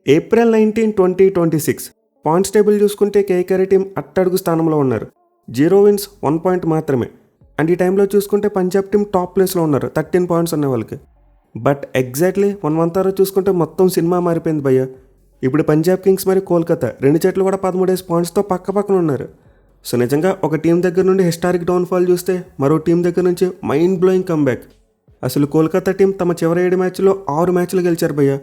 April 19, 2026 points table చూసుకుంటే KKR team అట్టడుగు స్థానంలో ఉన్నారు. 0 విన్స్ 1 పాయింట్ మాత్రమే. అండ్ ఈ టైంలో చూసుకుంటే పంజాబ్ టీం టాప్ ప్లేస్లో ఉన్నారు 13 పాయింట్స్ ఉన్న వాళ్ళకి. బట్ ఎగ్జాక్ట్లీ 1 మంత్ తర్వాత చూసుకుంటే మొత్తం సినిమా మారిపోయింది భయ్య. ఇప్పుడు పంజాబ్ కింగ్స్ మరి కోల్కతా రెండు జట్లు కూడా 13 పాయింట్స్తో పక్క పక్కన ఉన్నారు. సో నిజంగా ఒక టీం దగ్గర నుండి హిస్టారిక్ డౌన్ఫాల్ చూస్తే మరో టీం దగ్గర నుంచి మైండ్ బ్లోయింగ్ కంబ్యాక్. అసలు కోల్కతా టీం తమ చివరి 7 మ్యాచ్లో 6 మ్యాచ్లు గెలిచారు భయ్య.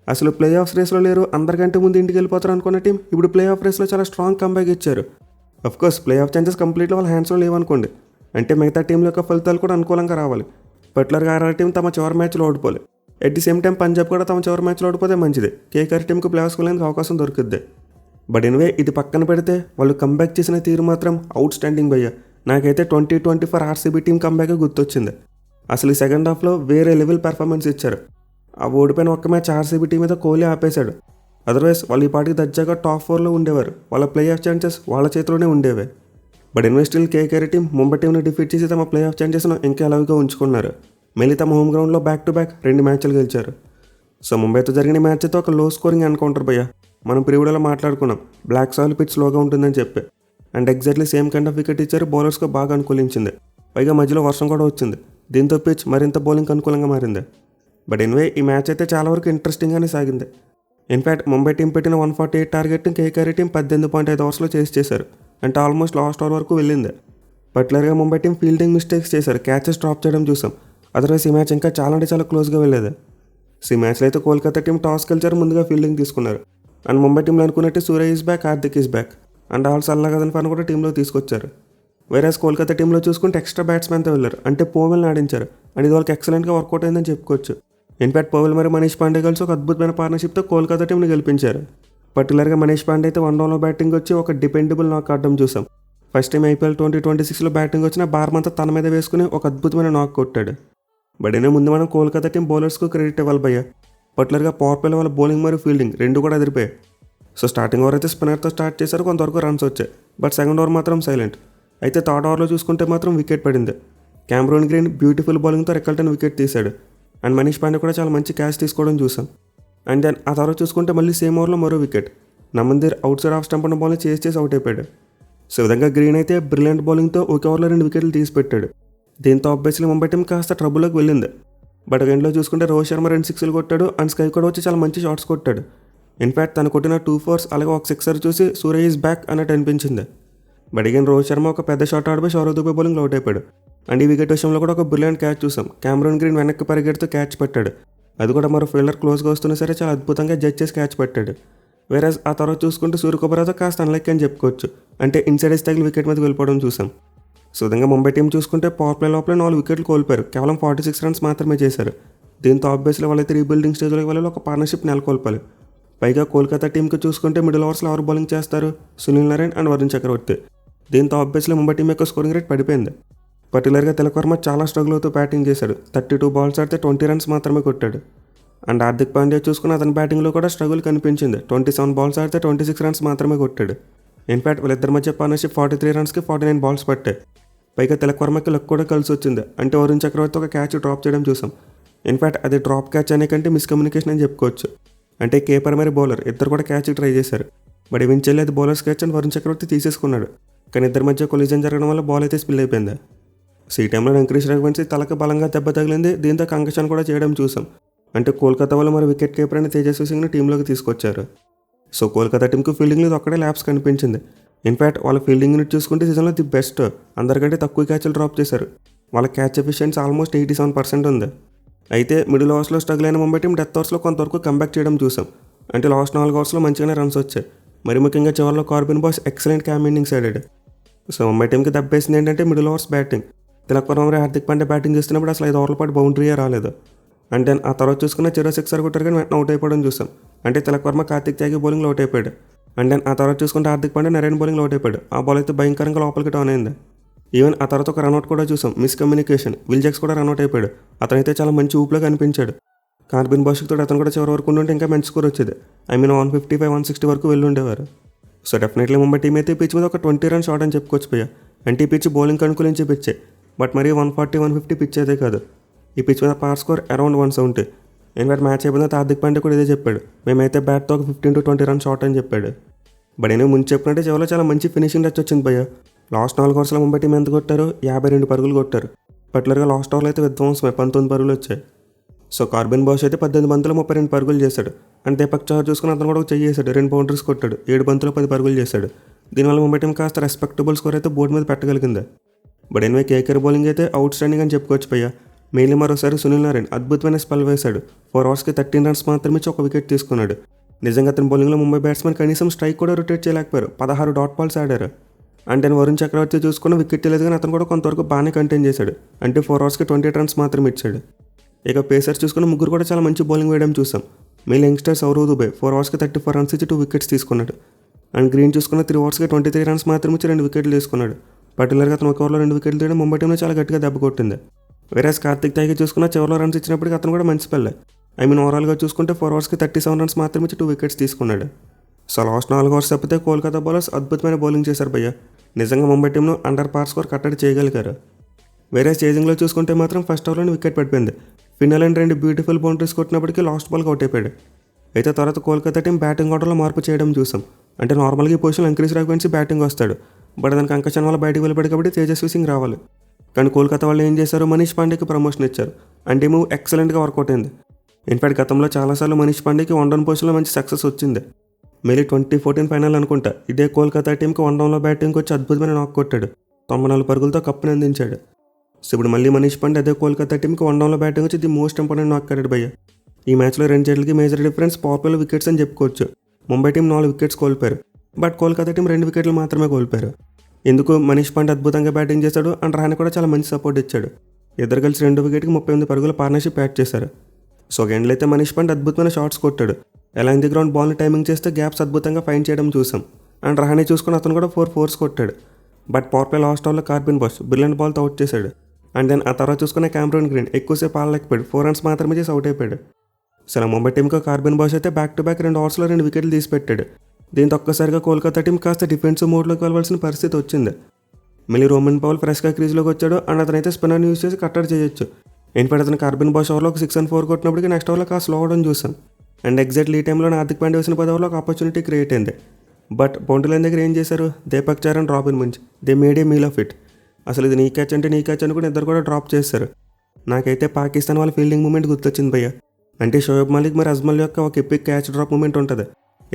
అసలు ప్లే ఆఫ్ రేస్లో లేరు, అందరికంటే ముందు ఇంటికి వెళ్ళిపోతారు అనుకున్న టీం ఇప్పుడు ప్లే ఆఫ్ రేస్లో చాలా స్ట్రాంగ్ కంబ్యాక్ ఇచ్చారు. అఫ్కోర్స్ ప్లే ఆఫ్ ఛాన్సెస్ కంప్లీట్గా వాళ్ళ హ్యాండ్స్లో లేవనుకోండి, అంటే మిగతా టీంల యొక్క ఫలితాలు కూడా అనుకూలంగా రావాలి. పర్టికులర్గా ఆర్ఆర్ టీం తమ చివరి మ్యాచ్లో ఓడిపోలే. At the same time Punjab కూడా తమ చివరి మ్యాచ్లో ఓడిపోతే మంచిది, కేకేఆర్ టీంకు ప్లే ఆఫ్స్కి వెళ్ళేందుకు అవకాశం దొరుకుద్ది. బట్ ఎనివే ఇది పక్కన పెడితే వాళ్ళు కంబ్యాక్ చేసిన తీరు మాత్రం అవుట్ స్టాండింగ్ భయ్య. నాకైతే 2024 ఆర్సీబీ టీం కంబ్యాక్ గుర్తొచ్చింది. అసలు ఈ సెకండ్ హాఫ్లో వేరే లెవెల్ పెర్ఫార్మెన్స్ ఇచ్చారు. ఆ ఓడిపోయిన ఒక్క మ్యాచ్ ఆర్సీబీ టీం మీద కోహ్లీ ఆపేశాడు. అదర్వైజ్ వాళ్ళు ఈ పాటికి దర్జాగా టాప్ 4లో ఉండేవారు. వాళ్ళ ప్లే ఆఫ్ ఛాన్సెస్ వాళ్ళ చేతిలోనే ఉండేవి. బట్ ఇన్వెస్టిల్ కేకేఆర్ టీం ముంబై టీంని డిఫీట్ చేసి తమ ప్లే ఆఫ్ ఛాన్సెస్ను ఇంకా ఎలాగో ఉంచుకున్నారు. మళ్ళీ తమ హోమ్ గ్రౌండ్లో బ్యాక్ టు బ్యాక్ 2 మ్యాచ్లు గెలిచారు. సో ముంబైతో జరిగిన మ్యాచ్ అయితే ఒక లో స్కోరింగ్ ఎన్కౌంటర్ భయ్య. మనం ప్రీవిడలో మాట్లాడుకున్నాం బ్లాక్ సాయిల్ పిచ్ స్లోగా ఉంటుందని చెప్పి. And exactly same kind of wicket ఇచ్చారు, బౌలర్స్కి బాగా అనుకూలించింది. పైగా మధ్యలో వర్షం కూడా వచ్చింది, దీంతో పిచ్ మరింత బౌలింగ్ అనుకూలంగా మారింది. బట్ ఎనివే ఈ మ్యాచ్ అయితే చాలా వరకు ఇంట్రెస్టింగ్గానే సాగింది. ఇన్ఫ్యాక్ట్ ముంబై టీం పెట్టిన 148 టార్గెట్ని కేకేఆర్ టీం 18.5 ఓవర్స్లో చేశారు. అంటే ఆల్మోస్ట్ లాస్ట్ ఓవర్ వరకు వెళ్ళింది. పర్టికులర్గా ముంబై టీం ఫీల్డింగ్ మిస్టేక్స్ చేశారు, క్యాచెస్ డ్రాప్ చేయడం చూసాం. అదర్వైజ్ ఈ మ్యాచ్ ఇంకా చాలా అంటే చాలా క్లోజ్గా వెళ్ళేది. సో ఈ మ్యాచ్లో అయితే కోల్కతా టీం టాస్ గెలిచారు, ముందుగా ఫీల్డింగ్ తీసుకున్నారు. అండ్ ముంబై టీంలో అనుకున్నట్టు Surya is back, Hardik is back. And also అల్లాగదన్ ఫాన్ కూడా టీంలో తీసుకొచ్చారు. వేరేస్ కోల్కతా టీంలో చూసుకుంటే ఎక్స్ట్రా బ్యాట్స్మెన్తో వెళ్ళారు, అంటే పోవెల్ని ఆడించారు. అండ్ ఇది వాళ్ళకి ఎక్సలెంట్గా వర్కౌట్ అయిందని చెప్పుకోవచ్చు. ఇన్ఫ్యాక్ట్ పోవెల్ మరి మనీష్ పాండే కలిసి ఒక అద్భుతమైన పార్ట్నర్షిప్తో కోల్కతా టీంని గెలిపించారు. పర్టికులర్గా మనీష్ పాండే అయితే 1 డౌన్లో బ్యాటింగ్ వచ్చి ఒక డిపెండబుల్ నాక్ ఆడడం చూసాం. ఫస్ట్ టైం ఐపీఎల్ 2026లో బ్యాటింగ్ వచ్చిన భారమంతా తన మీద వేసుకుని ఒక అద్భుతమైన నాక్ కొట్టాడు. బట్ అయినా ముందు మనం కోల్కతా టీం బౌలర్స్కు క్రెడిట్ ఇవ్వాలి భయ్య. పర్టికులర్గా పవర్ ప్లేలో వాళ్ళ బౌలింగ్ మరియు ఫీల్డింగ్ రెండు కూడా అదిరిపోయాయి. సో స్టార్టింగ్ ఓవర్ అయితే స్పిన్నర్తో స్టార్ట్ చేశారు, కొంతవరకు రన్స్ వచ్చాయి. బట్ సెకండ్ ఓవర్ మాత్రం సైలెంట్. అయితే థర్డ్ ఓవర్లో చూసుకుంటే మాత్రం వికెట్ పడింది. క్యామరూన్ గ్రీన్ బ్యూటిఫుల్ బౌలింగ్తో రెక్కల్టన్ వికెట్ తీశాడు. అండ్ మనీష్ పాండే కూడా చాలా మంచి క్యాచ్ తీసుకోవడం చూసాం. అండ్ దెన్ ఆ తర్వాత చూసుకుంటే మళ్ళీ సేమ్ ఓవర్లో మరో wicket. Naman Dhir out side off stump ఉన్న బాల్ని చేసి అవుట్ అయిపోయాడు. సో విధంగా గ్రీన్ అయితే బ్రిలియంట్ బౌలింగ్తో ఒక ఓవర్లో 2 వికెట్లు తీసి పెట్టాడు. దీంతో ఆబ్వియస్లీ ముంబై టీం కాస్త ట్రబుల్లోకి వెళ్ళింది. బట్ ఎండ్లో చూసుకుంటే రోహిత్ శర్మ 2 సిక్స్లు కొట్టాడు, అండ్ స్కై కూడా వచ్చి చాలా మంచి షాట్స్ కొట్టాడు. ఇన్ఫ్యాక్ట్ తను కొట్టిన 2 ఫోర్స్ అలాగే ఒక సిక్సర్ చూసి సూర్య ఈజ్ బ్యాక్ అన్నట్టు అనిపించింది. బట్ అగైన్ రోహిత్ శర్మ ఒక పెద్ద షాట్ ఆడిపోయి సౌరవ్ దుబే బౌలింగ్ అవుట్ అయిపోయాడు. అండ్ ఈ వికెట్ విషయంలో కూడా ఒక బ్రిలియంట్ క్యాచ్ చూసాం. క్యామరూన్ గ్రీన్ వెనక్కి పరిగెడుతూ క్యాచ్ పెట్టాడు. అది కూడా మరో ఫీల్డర్ క్లోజ్గా వస్తున్నా సరే చాలా అద్భుతంగా జడ్జ్ చేసి క్యాచ్ పెట్టాడు. వేరేస్ ఆ తర్వాత చూసుకుంటే సూర్యకుమార్తో కాస్త అన్లైక్ అని చెప్పుకోవచ్చు, అంటే ఇన్సైడ్ ఎస్ తగిలి వికెట్ మీదకి వెళ్ళిపోవడం చూసాం. సో విధంగా ముంబై టీం చూసుకుంటే పవర్ ప్లే లోపల 4 వికెట్లు కోల్పోయారు, కేవలం 46 రన్స్ మాత్రమే చేశారు. దీంతో ఆబ్వియస్లీ వాళ్ళైతే రీబిల్డింగ్ స్టేజ్లోకి వెళ్ళి ఒక పార్ట్నర్షిప్ నెలకొల్పాలి. పైగా కోల్కతా టీంకి చూసుకుంటే మిడిల్ ఓవర్స్లో ఎవరు బౌలింగ్ చేస్తారు, సునీల్ నారాయణ్ అండ్ వరుణ్ చక్రవర్తి. దీంతో ఆబ్వియస్లీ ముంబై టీం యొక్క స్కోరింగ్ రేట్ పడిపోయింది. పర్టికులర్గా తిలక్ వర్మ చాలా స్ట్రగుల్ అవుతూ బ్యాటింగ్ చేశాడు. 32 బాల్స్ ఆడితే 20 రన్స్ మాత్రమే కొట్టాడు. అండ్ హార్దిక్ పాండ్యా చూసుకుని అతని బ్యాటింగ్లో కూడా స్ట్రగుల్ కనిపించింది. 27 బాల్స్ ఆడితే 26 రన్స్ మాత్రమే కొట్టాడు. ఇన్ఫ్యాక్ట్ వీళ్ళిద్దరి మధ్య పార్ట్నర్షిప్ 43 రన్స్కి 49 బాల్స్ పట్టాయి. పైగా తిలక్ వర్మకి లక్ కూడా కలిసి వచ్చింది, అంటే వరుణ్ చక్రవర్తి ఒక క్యాచ్ డ్రాప్ చేయడం చూసాం. ఇన్ఫ్యాక్ట్ అది డ్రాప్ క్యాచ్ అనే కంటే మిస్కమ్యూనికేషన్ అని చెప్పుకోవచ్చు. అంటే కీపర్ మరి బౌలర్ ఇద్దరు కూడా క్యాచ్కి ట్రై చేశారు. బట్ ఈవెన్చువల్లీ అది బౌలర్స్ క్యాచ్ అని వరుణ్ చక్రవర్తి తీసేసుకున్నాడు. కానీ ఇద్దరి మధ్య కొలిజన్ జరగడం వల్ల బాల్ అయితే స్పిల్ అయిపోయింది. సో ఈ టైంలో వెంకటేష్ రఘువంశీ తలకు బలంగా దెబ్బ తగిలింది, దీంతో కంకషన్ కూడా చేయడం చూసాం. అంటే కోల్కతా వాళ్ళు మరి వికెట్ కీపర్ అని తేజస్వి సింగ్ని టీంలోకి తీసుకొచ్చారు. సో కోల్కతా టీంకు ఫీల్డింగ్లో ఇది ఒక్కడే ల్యాబ్స్ కనిపించింది. ఇన్ఫ్యాక్ట్ వాళ్ళ ఫీల్డింగ్ యూనిట్ చూసుకుంటే సీజన్లో ది బెస్ట్, అందరికంటే తక్కువ క్యాచ్లు డ్రాప్ చేశారు. వాళ్ళ క్యాచ్ ఎఫిషియన్సీ ఆల్మోస్ట్ 87% ఉంది. అయితే మిడిల్ ఓవర్స్లో స్ట్రగుల్ అయిన ముంబై టీం డెత్ ఓవర్స్లో కొంతవరకు కంబ్యాక్ చేయడం చూసాం. అంటే లాస్ట్ 4 ఓవర్స్లో మంచిగానే రన్స్ వచ్చాయి. మరి ముఖ్యంగా చివరిలో Corbin boss excellent cam innings ఆడాడు. సో ముంబై టీంకి దెబ్బేసింది ఏంటంటే middle overs batting. Tilak Varma మరి హార్దిక్ పాండ్యా బ్యాటింగ్ చేస్తున్నప్పుడు అసలు 5 ఓవర్ల పాటు బౌండరీయే రాలేదు. అండ్ దెన్ ఆ తర్వాత చూసుకున్న చిరో సిక్సర్ కొట్టారు కానీ వెంటనే అవుట్ అయిపోవడం చూసాం. అంటే తిలక్ వర్మ కార్తిక్ త్యాగి బౌలింగ్లో అవుట్ అయిపోయాడు. అండ్ దెన్ ఆ తర్వాత చూసుకుంటే హార్దిక్ పాండ్యా నరేన్ బౌలింగ్లో అవుట్ అయిపోయాడు. ఆ బాల్ అయితే భయంకరంగా లోపలికి టర్న్ అయింది. ఈవెన్ ఆ తర్వాత ఒక రన్అట్ కూడా చూసాం, మిస్కమ్యూనికేషన్. విల్ జాక్స్ కూడా రన్అట్ అయిపోయాడు. అతనైతే చాలా మంచి ఊపులో కనిపించాడు. కార్బిన్ బాష్తో అతను కూడా చివరి వరకు ఉంటే ఇంకా మంచి స్కోర్ వచ్చేది. 155, 160 వరకు వెళ్ళి ఉండేవారు. సో డెఫినెట్లీ ముంబై టీం అయితే పిచ్ మీద ఒక 20 రన్ షాట్ అని చెప్పుకోవచ్చు భయ్య. అంటే ఈ పిచ్ బౌలింగ్ అనుకూలించే పిచ్చే, బట్ మరీ 140, 150 పిచ్ అయితే కాదు. ఈ పిచ్ మీద power score around 170. In fact match అయిపోయిన తర్వాత హార్దిక్ పాండ్యా కూడా ఇదే చెప్పాడు, మేమైతే బ్యాట్తో ఒక 15 to 20 రన్స్ షాట్ అని చెప్పాడు. బట్ నేను ముందు చెప్పినట్టే చివరిలో చాలా మంచి ఫినిషింగ్ టచ్ వచ్చింది భయ్య. లాస్ట్ 4 ఓవర్స్లో ముంబై టీం ఎంత కొట్టారు, 52 పరుగులు కొట్టారు. పర్టికులర్గా లాస్ట్ ఓవర్లో అయితే విధ్వంసమే 19 పరుగులు వచ్చాయి. సో కార్బిన్ బాష్ అయితే 18 బంతులు 32 పరుగులు చేశాడు. అండ్ దీపక్ చహర్ చూసుకుని అతను కూడా ఒక చెయ్యి చేశాడు, 2 బౌండరీస్ కొట్టాడు, 7 బంతులు 10 పరుగులు చేశాడు. దీనివల్ల ముంబై టీం కాస్త రెస్పెక్టబుల్ స్కోర్ అయితే బోర్డు మీద పెట్టగలిగింది. బట్ ఎనివే కేకేఆర్ బౌలింగ్ అయితే అవుట్ స్టాండింగ్ అని చెప్పుకోవచ్చు భయ్య. మెయిన్లీ మరోసారి సునీల్ నారాయణ్ అద్భుతమైన స్పెల్ వేశాడు. 4 ఓవర్స్కి 13 రన్స్ మాత్రమే ఇచ్చి ఒక వికెట్ తీసుకున్నాడు. నిజంగా అతని బౌలింగ్లో ముంబై బ్యాట్స్మెన్ కనీసం స్ట్రైక్ కూడా రొటేట్ చేయలేకపోయారు. 16 డాట్ బాల్స్ ఆడారు. అంటే వరుణ్ చక్రవర్తి చూసుకున్న వికెట్ లేదు, కానీ అతను కూడా కొంతవరకు బాగానే కంటైన్ చేశాడు. అంటే 4 ఓవర్స్కి 28 రన్స్ మాత్రమే ఇచ్చాడు. ఇక పేసర్స్ చూసుకున్న ముగ్గురు కూడా చాలా మంచి బౌలింగ్ వేయడం చూసాం. మెయిన్ యంగ్స్టర్ సౌరవ్ దుబే 4 ఓవర్స్కి 34 రన్స్ ఇచ్చి 2 వికెట్స్ తీసుకున్నాడు. అండ్ గ్రీన్ చూసుకున్న 3 ఓవర్స్కి 23 రన్స్ మాత్రమే ఇచ్చి 2 వికెట్లు తీసుకున్నాడు. పర్టికులర్గా అతను ఒక ఓవర్లో 2 వికెట్లు తీయడం ముంబై టీంలో చాలా గట్టిగా దెబ్బ కొట్టింది. వేరేస్ కార్తిక్ తాగి చూసుకున్న చివరిలో రన్స్ ఇచ్చినప్పటికీ అతను కూడా మంచి స్పెల్. ఓవరాల్గా చూసుకుంటే 4 ఓవర్స్కి 37 రన్స్ మాత్రమే ఇచ్చి 2 వికెట్స్ తీసుకున్నాడు. సో లాస్ట్ 4 ఓవర్స్ తప్పితే కోల్కతా బౌలర్స్ అద్భుతమైన బౌలింగ్ చేశారు భయ్య. నిజంగా ముంబై టీంను అండర్ పార్ స్కోర్ కట్టడి చేయగలిగారు. వేరే చేజింగ్లో చూసుకుంటే మాత్రం ఫస్ట్ ఓవర్లోనే వికెట్ పడిపోయింది. ఫిన్నల్ అండ్ 2 బ్యూటిఫుల్ బౌండరీస్ కొట్టినప్పటికీ లాస్ట్ బాల్కి అవుట్ అయిపోయాడు. అయితే తర్వాత కోల్కతా టీం బ్యాటింగ్ ఆర్డర్లో మార్పు చేయడం చూసాం. అంటే నార్మల్గా ఈ పొజిషన్ అంక్రీస్ రాఘవెన్సీ బ్యాటింగ్ వస్తాడు. బట్ దానికి కంకషన్ వల్ల బయటకు వెళ్ళిపోయాడు కాబట్టి తేజస్వి సింగ్ రావాలి. కానీ కోల్కతా వాళ్ళు ఏం చేశారు, మనీష్ పాండేకి ప్రమోషన్ ఇచ్చారు. అంటే మూవ్ ఎక్సలెంట్గా వర్కౌట్ అయింది. ఇన్ఫాక్ట్ గతంలో చాలాసార్లు మనీష్ పాండేకి 1 డౌన్ పొజిషన్లో మంచి సక్సెస్ వచ్చింది. మేలీ 2014 ఫైనల్ అనుకుంటా ఇదే కోల్కతా టీంకి 1 డౌన్లో బ్యాటింగ్కి వచ్చి అద్భుతమైన నాక్ కొట్టాడు. 94 పరుగులతో కప్పుని అందించాడు. సో ఇప్పుడు మళ్ళీ మనీష్ పాండే అదే కోల్కతా టీంకి 1 డౌన్లో బ్యాటింగ్ వచ్చి ది మోస్ట్ ఇంపార్టెంట్ నాక్ కట్టాడు భయ్య. ఈ మ్యాచ్లో 2 జట్లకి మేజర్ డిఫరెన్స్ పవర్ ప్లేలో వికెట్స్ అని చెప్పుకోవచ్చు. ముంబై టీం 4 వికెట్స్ కోల్పోయారు. బట్ కోల్కతా టీం 2 వికెట్లు మాత్రమే కోల్పోయారు. ఎందుకు మనీష్ పాండే అద్భుతంగా బ్యాటింగ్ చేశాడు అండ్ రహానే కూడా చాలా మంచి సపోర్ట్ ఇచ్చాడు. ఇద్దరు కలిసి 2 వికెట్కి 38 పరుగుల పార్ట్నర్షిప్ యాడ్ చేశారు. సో ఎండ్లో అయితే మనీష్ పాండే అద్భుతమైన షాట్స్ కొట్టాడు. ఎలా ది గ్రౌండ్ బాల్ని టైమింగ్ చేస్తే గ్యాప్స్ అద్భుతంగా ఫైండ్ చేయడం చూసాం. అండ్ రహానే చూసుకుని అతను కూడా 4 ఫోర్స్ కొట్టాడు. బట్ పవర్ ప్లే లాస్ట్ ఓవర్లో కార్బిన్ బాష్ బ్రిలియంట్ బాల్తో అవుట్ చేశాడు. అండ్ దెన్ ఆ తర్వాత చూసుకునే క్యామరూన్ గ్రీన్ ఎక్కువసేపు ఆడలేకపోయాడు. 4 రన్స్ మాత్రమే చేసి అవుట్ అయిపోయాడు. సరే ముంబై టీంకి కార్బిన్ బాష్ అయితే బ్యాక్ టు బ్యాక్ 2 ఓవర్స్లో 2 వికెట్లు తీసి పెట్టాడు. దీంతో ఒక్కసారిగా కోల్కతా టీం కాస్త డిఫెన్సివ్ మోడ్లోకి వెళ్ళవలసిన పరిస్థితి వచ్చింది. మళ్ళీ రోమన్ పౌల్ ఫ్రెష్గా క్రీజ్లోకి వచ్చాడు అండ్ అతనైతే స్పిన్నర్ని యూజ్ చేసి కట్టడి చేయొచ్చు. ఇన్ఫాక్ట్ అతను కార్బిన్ బాష్ ఓవర్లో ఒక 6 and 4 కొట్టినప్పటికీ నెక్స్ట్ ఓవర్లో కాస్త స్లో అవడం చూసాం. అండ్ ఎగ్జాక్ట్లీ ఈ టైంలో హార్దిక్ పాండ్యా వేసిన 10 ఓవర్లో ఒక ఆపర్చునిటీ క్రియేట్ అయింది. బట్ బౌండరీ లైన్ దగ్గర ఏం చేశారు, Deepak Chahar and Robin Minz they made a meal of it. అసలు ఇది నీ క్యాచ్ అంటే నీ క్యాచ్ అనుకుని ఇద్దరు కూడా డ్రాప్ చేశారు. నాకైతే పాకిస్తాన్ వాళ్ళ ఫీల్డింగ్ మూమెంట్ గుర్తొచ్చింది భయ్య. అంటే షోయబ్ మాలిక్ మరి అజ్మల్ యొక్క ఒక ఎపిక్ క్యాచ్ డ్రాప్ మూమెంట్ ఉంటుంది.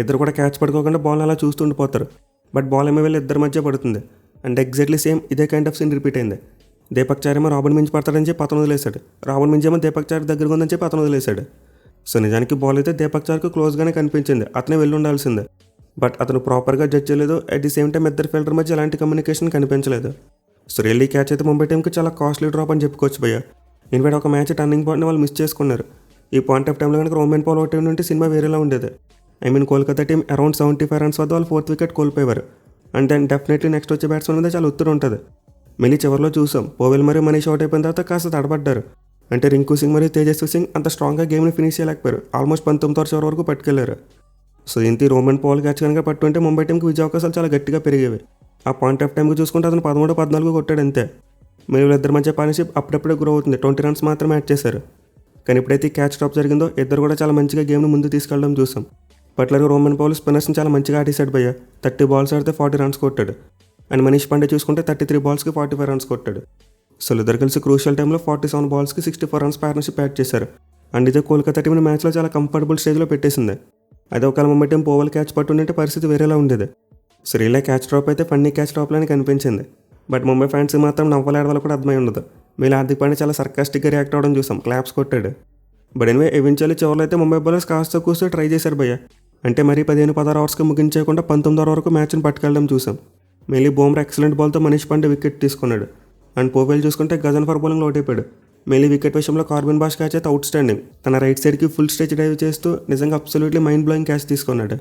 ఇద్దరు కూడా క్యాచ్ పడుకోకుండా బాల్ అలా చూస్తూ ఉండిపోతారు. బట్ బాల్ ఏమో వెళ్ళి ఇద్దరి మధ్య పడుతుంది. అండ్ ఎగ్జాక్ట్లీ సేమ్ ఇదే కైండ్ ఆఫ్ సీన్ రిపీట్ అయింది. దీపక్ చహర్ ఏమో రాబిన్ మించి పడతాడని చెప్పి అతను వదిలేశాడు. రాబిన్ మించి ఏమో దీపక్ చహర్ దగ్గరగా ఉందని చెప్పి అతను వదిలేశాడు. సో నిజానికి బాల్ అయితే దీపక్ చహర్కు క్లోజ్గానే కనిపించింది, అతనే వెళ్ళి ఉండాల్సిందే. బట్ అతను ప్రాపర్గా జడ్జ్ చేయలేదు. అట్ ది సేమ్ టైం ఇద్దరు ఫీల్డర్ మధ్య ఎలాంటి కమ్యూనికేషన్ కనిపించలేదు. సో రియల్లీ క్యాచ్ అయితే ముంబై టీంకి చాలా కాస్ట్లీ డ్రాప్ అని చెప్పుకోవచ్చు భయ్య. ఇన్ఫాక్ట్ ఒక మ్యాచ్ టర్నింగ్ పాయింట్ని వాళ్ళు మిస్ చేసుకున్నారు. ఈ పాయింట్ ఆఫ్ టైంలో కనుక రోమన్ పౌల్ అవుట్ ఉంటే సినిమా వేరేలా ఉండేది. కోల్కతా టీం అరౌండ్ 75 రన్స్ వద్ద వాళ్ళు 4th వికెట్ కోల్పోయారు. అండ్ దెన్ డెఫినెట్లీ నెక్స్ట్ వచ్చే బ్యాట్స్మెన్ మీద చాలా ఒత్తిడి ఉంటుంది. మళ్ళీ చివరిలో చూసాం పోవెల్ మరియు మనీష్ అవుట్ అయిపోయిన తర్వాత కాస్త తడబడ్డారు. అంటే రింకు సింగ్ మరియు తేజస్వి సింగ్ అంత స్ట్రాంగ్గా గేమ్ని ఫినిష్ చేయలేకపోయారు. ఆల్మోస్ట్ 19వ చివరి వరకు పట్టుకెళ్లారు. సో ఇంత రోమన్ పౌల్ క్యాచ్ కనుక పట్టుంటే ముంబై టీంకి విజయ అవకాశాలు చాలా గట్టిగా పెరిగేవి. ఆ పాయింట్ ఆఫ్ టైంకి చూసుకుంటే అతను 13, 14 కొట్టాడు అంతే. మరి వీళ్ళిద్దరి మధ్య పార్ట్నర్షిప్ అప్పుడప్పుడే గ్రో అవుతుంది. 20 రన్స్ మాత్రమే యాడ్ చేశారు. కానీ ఎప్పుడైతే క్యాచ్ డ్రాప్ జరిగిందో ఇద్దరు కూడా చాలా మంచిగా గేమ్ని ముందు తీసుకెళ్ళడం చూసాం. పర్టికులర్గా రోమన్ పౌల్ స్పిన్నర్స్ని చాలా మంచిగా ఆడేశాడు భయ్య. 30 బాల్స్ ఆడితే 40 రన్స్ కొట్టాడు. అండ్ మనీష్ పాండే చూసుకుంటే 33 బాల్స్కి 45 రన్స్ కొట్టాడు. సో ఇద్దరు కలిసి క్రూషియల్ టైంలో 47 బాల్స్కి 64 రన్స్ పార్ట్నర్షిప్ యాడ్ చేశారు. అండ్ ఇదే కోల్కతా టీంని మ్యాచ్లో చాలా కంఫర్టబుల్ స్టేజ్లో పెట్టేసింది. అదే ఒకవేళ ముంబై టీం పోవల్ క్యాచ్ పట్టుంటే పరిస్థితి వేరేలా ఉండేది. సో రియల్గా క్యాచ్ డ్రాప్ అయితే ఫన్నీ క్యాచ్ డ్రాప్లని కనిపించింది. బట్ ముంబై ఫ్యాన్స్ మాత్రం నవ్వలేడు వాళ్ళు కూడా అర్థమై ఉండదు. మీరు హార్దిక్ పాండ్యా చాలా సర్కాస్టిక్గా రియాక్ట్ అవ్వడం చూసాం, క్లాప్స్ కొట్టాడు. బట్ ఎనివే ఎవెన్చువల్లీ చివరిలో అయితే ముంబై బౌలర్స్ కాస్త కూస్తూ ట్రై చేశారు భయ్య. అంటే మరీ 15-16 ఓవర్స్కి ముగించేయకుండా 19 వరకు మ్యాచ్ని పట్టుకెళ్ళడం చూసాం. మెయిన్లీ బూమ్రా ఎక్సలెంట్ బాల్తో మనీష్ పాండే వికెట్ తీసుకున్నాడు. అండ్ పోవెల్ చూసుకుంటే గజన్ ఫర్ బౌలింగ్లో అవుట్ అయిపోయాడు. మెయిన్లీ వికెట్ విషయంలో కార్బిన్ బాష్ క్యాచ్ అయితే అవుట్ స్టాండింగ్. తన రైట్ సైడ్కి ఫుల్ స్ట్రెచ్ డ్రైవ్ చేస్తూ నిజంగా అబ్సల్యూట్లీ మైండ్ బ్లోయింగ్ క్యాచ్ తీసుకున్నాడు.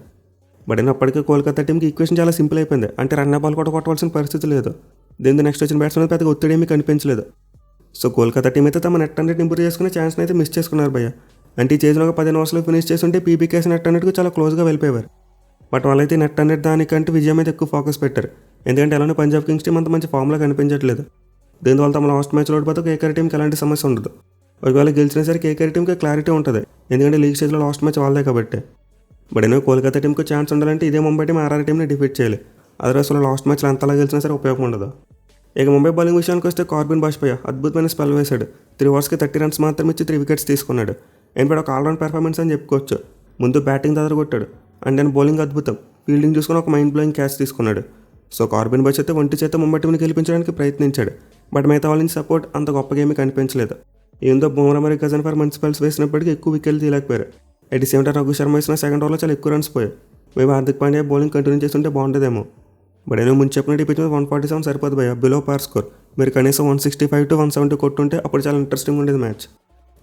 బట్ అప్పటికే కోల్కతా టీంకి ఈక్వేషన్ చాలా సింపుల్ అయిపోయింది. అంటే రన్ బాల్ కూడా కొట్టవలసిన పరిస్థితి లేదు. దీంతో నెక్స్ట్ వచ్చిన బ్యాట్స్మెన్ పెద్దగా ఒత్తిడి ఏమీ కనిపించలేదు. సో కోల్కతా టీం అయితే తమ నెట్ హండ్రెడ్ ఇంప్రూవ్ చేసుకునే ఛాన్స్ని అయితే మిస్ చేసుకున్నారు భయ్య. అంటే ఈ చేసిన ఒక 15 ఓవర్స్లో ఫినిష్ చేస్తుంటే పీబీకేస్ నెట్ హండ్రెడ్కి చాలా క్లోజ్గా వెళ్ళిపోయారు. బట్ వాళ్ళైతే నెట్ హండ్రెడ్ దానికంటే విజయం మీద ఎక్కువ ఫోకస్ పెట్టారు. ఎందుకంటే అలానే పంజాబ్ కింగ్స్ టీం అంత మంచి ఫామ్లో కనిపించట్లేదు. దీనివల్ల తమ లాస్ట్ మ్యాచ్లో ఓడిపోతే కేకేఆర్ టీంకి ఎలాంటి సమస్య ఉండదు. ఒకవేళ గెలిచినా సరే కేకేఆర్ టీంకి క్లారిటీ ఉంటుంది, ఎందుకంటే లీగ్ స్టేజ్లో లాస్ట్ మ్యాచ్ వాళ్ళదే కాబట్టి. బట్ అయినా కోల్కతా టీంకి ఛాన్స్ ఉండాలంటే ఇదే ముంబై టీం ఆర్ఆర్ టీంని డిఫీట్ చేయాలి. అదర్వైజ్ అసలు లాస్ట్ మ్యాచ్లో అంతలా గెలిచినా సరే ఉపయోగం ఉండదు. ఇక ముంబై బౌలింగ్ విషయానికి వస్తే కార్బిన్ బాష్పాయ్ అద్భుతమైన స్పెల్ వేశాడు. 3 ఓవర్స్కి 30 రన్స్ మాత్రం ఇచ్చి 3 వికెట్స్ తీసుకున్నాడు. ఏంటంటే ఒక ఆల్రౌండ్ పెర్ఫార్మెన్స్ అని చెప్పుకోవచ్చు. ముందు బ్యాటింగ్ కొట్టాడు, అండ్ నేను బౌలింగ్ అద్భుతం, ఫీల్డింగ్ చూసుకుని ఒక మైండ్ బ్లోయింగ్ క్యాచ్ తీసుకున్నాడు. సో కార్బిన్ బాష్ అయితే ఒంటి చేత ముంబై టీంని గెలిపించడానికి ప్రయత్నించాడు. బట్ మిగతా వాళ్ళ నుంచి సపోర్ట్ అంత గొప్పగా ఏమీ కనిపించలేదు. ఏందో బుమ్రా మరి గజన్ ఫర్ మంచి స్పెల్స్ వేసినప్పటికీ ఎక్కువ వికెట్లు తీయలేకపోయారు. At the same time Raghu Sharma వేసిన సెకండ్ ఓవర్లో చాలా ఎక్కువ రన్స్ పోయాయి. మేము హార్దిక్ పాండ్యా బౌలింగ్ కంటిన్యూ చేస్తుంటే బాగుండేదేమో. బట్ నేను ముందు చెప్పినట్టు ఈ పిచ్ మీద 147 సరిపోదు భయ్యా, బిలో పార్ స్కోర్. మీరు కనీసం 165 to 170 కొట్టుంటే అప్పుడు చాలా ఇంట్రెస్టింగ్ ఉండేది మ్యాచ్.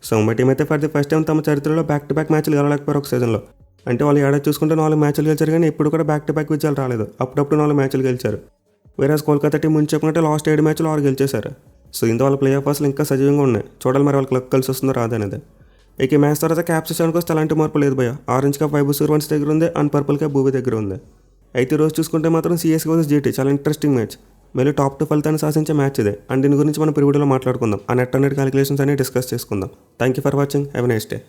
సో ముంబై టీం అయితే ఫర్ ది ఫస్ట్ టైం తమ చరిత్రలో బ్యాక్ టు బ్యాక్ మ్యాచ్లు గెలవలేకపోయారు ఒక సీజన్లో. అంటే వాళ్ళు ఏడాది చూసుకుంటే 4 మ్యాచ్లు గెలిచారు, కానీ ఎప్పుడు కూడా బ్యాక్ టు బ్యాక్ విజయాలు రాలేదు. అప్పుడప్పుడు 4 మ్యాచ్లు గెలిచారు. వేరే కోల్కతా టీం ముందు చెప్పుకుంటే లాస్ట్ 7 మ్యాచ్లు 6 గెలిచేశారు. సో ఇంత వాళ్ళ ప్లే ఆఫ్ అసలు ఇంకా సజీవంగా ఉన్నాయి. చూడాలి మరి వాళ్ళకి లక్ కలిసి వస్తుందో రాదనేది. ఇక ఈ మ్యాచ్ తర్వాత క్యాప్స్ విషయానికి వస్తే అలాంటి మార్పు లేదు భయ్యా. ఆరెంజ్ క్యాప్ వైభవ్ సూర్యవంశీ దగ్గర ఉంది, అండ్ పర్పుల్ క్యాప్ భూవి దగ్గర ఉంది. అయితే రోజు చూసుకుంటే మాత్రం సిఎస్కే వర్సెస్ జీటీ చాలా ఇంట్రెస్టింగ్ మ్యాచ్. మళ్ళీ టాప్ 2 ఫలితాన్ని సాధించే మ్యాచ్ ఇదే. అండ్ దీని గురించి మనం ప్రివ్యూలో మాట్లాడుకుందాం. ఆ నెట్ క్యాలిక్యులేషన్స్ అన్ని డిస్కస్ చేసుకుందాం. Thank you for watching. Have a nice day.